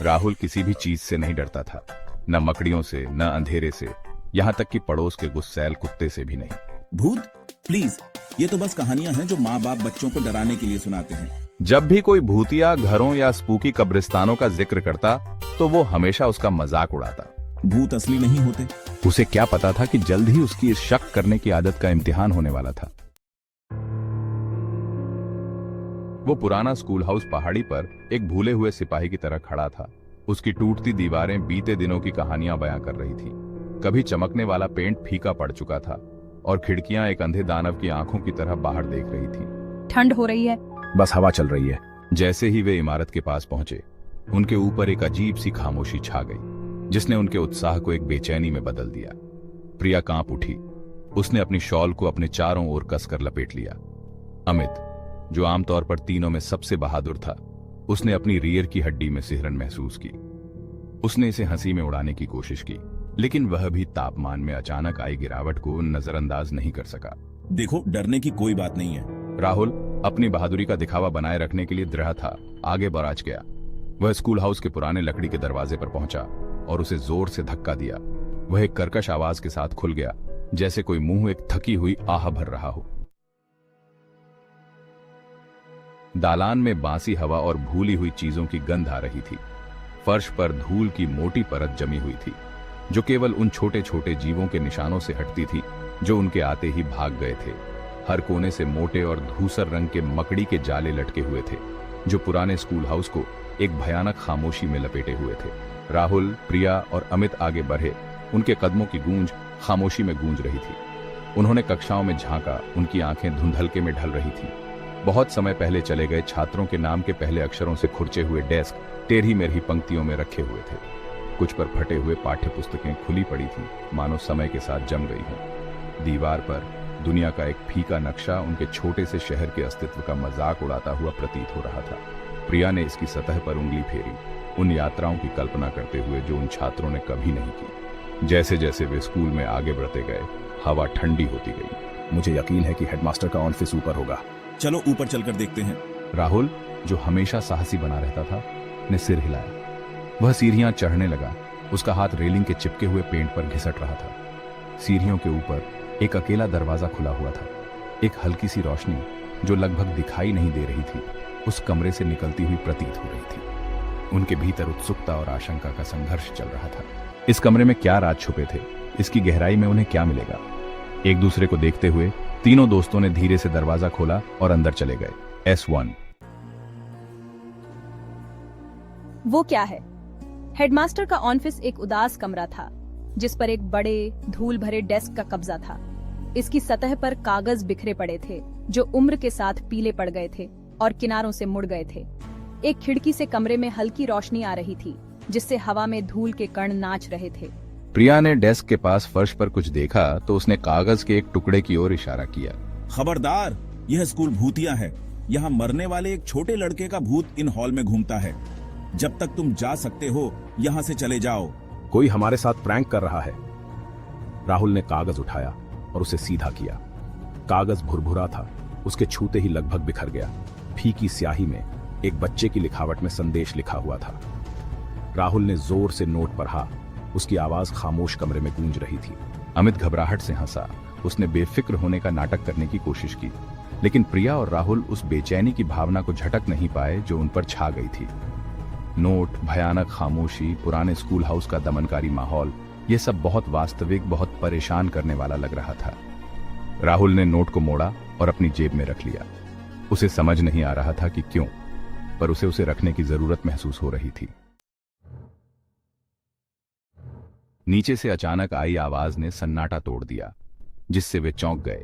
राहुल किसी भी चीज से नहीं डरता था, न मकड़ियों से, न अंधेरे से, यहाँ तक कि पड़ोस के गुस्सैल कुत्ते से भी नहीं। भूत? प्लीज, ये तो बस कहानियां हैं जो माँ बाप बच्चों को डराने के लिए सुनाते हैं। जब भी कोई भूतिया घरों या स्पूकी कब्रिस्तानों का जिक्र करता तो वो हमेशा उसका मजाक उड़ाता। भूत असली नहीं होते। उसे क्या पता था कि जल्द ही उसकी इस शक करने की आदत का इम्तिहान होने वाला था। वो पुराना स्कूल हाउस पहाड़ी पर एक भूले हुए सिपाही की तरह खड़ा था। उसकी टूटती दीवारें बीते दिनों की कहानियां बयां कर रही थी। कभी चमकने वाला पेंट फीका पड़ चुका था और खिड़कियां एक अंधे दानव की आंखों की तरह बाहर देख रही थी। ठंड हो रही है। बस हवा चल रही है। जैसे ही वे इमारत के पास पहुंचे, उनके ऊपर एक अजीब सी खामोशी छा गई, जिसने उनके उत्साह को एक बेचैनी में बदल दिया। प्रिया कांप उठी। उसने अपनी शॉल को अपने चारों ओर कसकर लपेट लिया। अमित, जो आमतौर पर तीनों में सबसे बहादुर था, उसने अपनी रीढ़ की हड्डी में सिहरन महसूस की। उसने इसे हंसी में उड़ाने की कोशिश की, लेकिन वह भी तापमान में अचानक आई गिरावट को नजरअंदाज नहीं कर सका। देखो, डरने की कोई बात नहीं है। राहुल अपनी बहादुरी का दिखावा बनाए रखने के लिए दृढ़ था। आगे बढ़ गया। वह स्कूल हाउस के पुराने लकड़ी के दरवाजे पर पहुंचा और उसे जोर से धक्का दिया। वह एक कर्कश आवाज के साथ खुल गया, जैसे कोई मुंह एक थकी हुई आह भर रहा हो। दालान में बासी हवा और भूली हुई चीजों की गंध आ रही थी। फर्श पर धूल की मोटी परत जमी हुई थी, जो केवल उन छोटे छोटे जीवों के निशानों से हटती थी जो उनके आते ही भाग गए थे। हर कोने से मोटे और धूसर रंग के मकड़ी के जाले लटके हुए थे, जो पुराने स्कूल हाउस को एक भयानक खामोशी में लपेटे हुए थे। राहुल, प्रिया और अमित आगे बढ़े। उनके कदमों की गूंज खामोशी में गूंज रही थी। उन्होंने कक्षाओं में झांका। उनकी आंखें धुंधलके में ढल रही थी। बहुत समय पहले चले गए छात्रों के नाम के पहले अक्षरों से खुरचे हुए डेस्क टेढ़ी मेढ़ी पंक्तियों में रखे हुए थे। कुछ पर फटे हुए पाठ्य पुस्तकें खुली पड़ी थी, मानो समय के साथ जम गई हों। दीवार पर दुनिया का एक फीका नक्शा उनके छोटे से शहर के अस्तित्व का मजाक उड़ाता हुआ प्रतीत हो रहा था। प्रिया ने इसकी सतह पर उंगली फेरी, उन यात्राओं की कल्पना करते हुए जो उन छात्रों ने कभी नहीं की। जैसे जैसे वे स्कूल में आगे बढ़ते गए, हवा ठंडी होती गई। मुझे यकीन है कि हेडमास्टर का ऑफिस ऊपर होगा। चलो ऊपर चलकर देखते हैं। राहुल, जो हमेशा साहसी बना रहता था, ने सिर हिलाया। वह सीढ़ियां चढ़ने लगा। उसका हाथ रेलिंग के चिपके हुए पेंट पर घिसट रहा था। सीढ़ियों के ऊपर एक अकेला दरवाजा खुला हुआ था। एक हल्की सी रोशनी, जो लगभग दिखाई नहीं दे रही थी, उस कमरे से निकलती हुई प्रतीत हो रही थी। उनके भीतर उत्सुकता और आशंका का संघर्ष चल रहा था। इस कमरे में क्या राज छुपे थे? इसकी गहराई में उन्हें क्या मिलेगा? एक दूसरे को देखते हुए तीनों दोस्तों ने धीरे से दरवाजा खोला और अंदर चले गए। S1। वो क्या है? हेडमास्टर का ऑफिस एक उदास कमरा था, जिस पर एक बड़े धूल भरे डेस्क का कब्जा था। इसकी सतह पर कागज बिखरे पड़े थे, जो उम्र के साथ पीले पड़ गए थे और किनारों से मुड़ गए थे। एक खिड़की से कमरे में हल्की रोशनी आ रही थी, जिससे हवा में धूल के कण नाच रहे थे। प्रिया ने डेस्क के पास फर्श पर कुछ देखा तो उसने कागज के एक टुकड़े की ओर इशारा किया। खबरदार, यह स्कूल भूतिया है। यहाँ मरने वाले एक छोटे लड़के का भूत इन हॉल में घूमता है। जब तक तुम जा सकते हो, यहाँ से चले जाओ। कोई हमारे साथ प्रैंक कर रहा है। राहुल ने कागज उठाया और उसे सीधा किया। कागज भुरभुरा था। उसके छूते ही लगभग बिखर गया। फीकी स्याही में एक बच्चे की लिखावट में संदेश लिखा हुआ था। राहुल ने जोर से नोट पढ़ा। उसकी आवाज खामोश कमरे में गूंज रही थी। अमित घबराहट से हंसा। उसने बेफिक्र होने का नाटक करने की कोशिश की, लेकिन प्रिया और राहुल उस बेचैनी की भावना को झटक नहीं पाए जो उन पर छा गई थी। नोट, भयानक खामोशी, पुराने स्कूल हाउस का दमनकारी माहौल, यह सब बहुत वास्तविक, बहुत परेशान करने वाला लग रहा था। राहुल ने नोट को मोड़ा और अपनी जेब में रख लिया। उसे समझ नहीं आ रहा था कि क्यों, पर उसे रखने की जरूरत महसूस हो रही थी। नीचे से अचानक आई आवाज ने सन्नाटा तोड़ दिया, जिससे वे चौंक गए।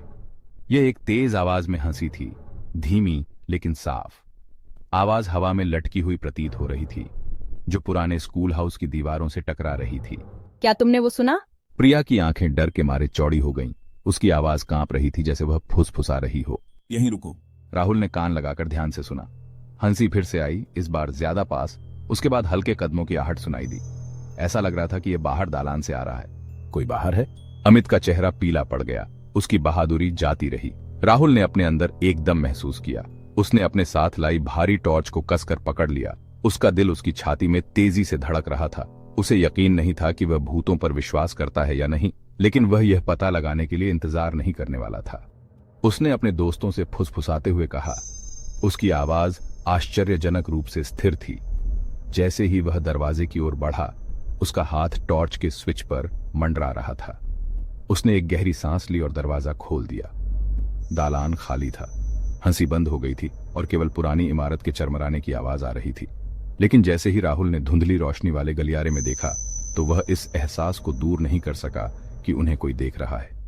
यह एक तेज आवाज में हंसी थी, धीमी लेकिन साफ। आवाज हवा में लटकी हुई प्रतीत हो रही थी, जो पुराने स्कूल हाउस की दीवारों से टकरा रही थी। क्या तुमने वो सुना? प्रिया की आंखें डर के मारे चौड़ी हो गईं। उसकी आवाज कांप रही थी, जैसे वह फुसफुसा रही हो। यहीं रुको। राहुल ने कान लगाकर ध्यान से सुना। हंसी फिर से आई, इस बार ज्यादा पास। उसके बाद हल्के कदमों की आहट सुनाई दी। ऐसा लग रहा था कि यह बाहर दालान से आ रहा है। कोई बाहर है? अमित का चेहरा पीला पड़ गया। उसकी बहादुरी जाती रही। राहुल ने अपने अंदर एकदम महसूस किया। उसने अपने साथ लाई भारी टॉर्च को कसकर पकड़ लिया उसका दिल उसकी छाती में तेजी से धड़क रहा था। उसे यकीन नहीं था कि वह भूतों पर विश्वास करता है या नहीं, लेकिन वह यह पता लगाने के लिए इंतजार नहीं करने वाला था। उसने अपने दोस्तों से फुसफुसाते हुए कहा। उसकी आवाज आश्चर्यजनक रूप से स्थिर थी। जैसे ही वह दरवाजे की ओर बढ़ा, उसका हाथ टॉर्च के स्विच पर मंडरा रहा था। उसने एक गहरी सांस ली और दरवाजा खोल दिया। दालान खाली था। हंसी बंद हो गई थी और केवल पुरानी इमारत के चरमराने की आवाज आ रही थी। लेकिन जैसे ही राहुल ने धुंधली रोशनी वाले गलियारे में देखा, तो वह इस एहसास को दूर नहीं कर सका कि उन्हें कोई देख रहा है।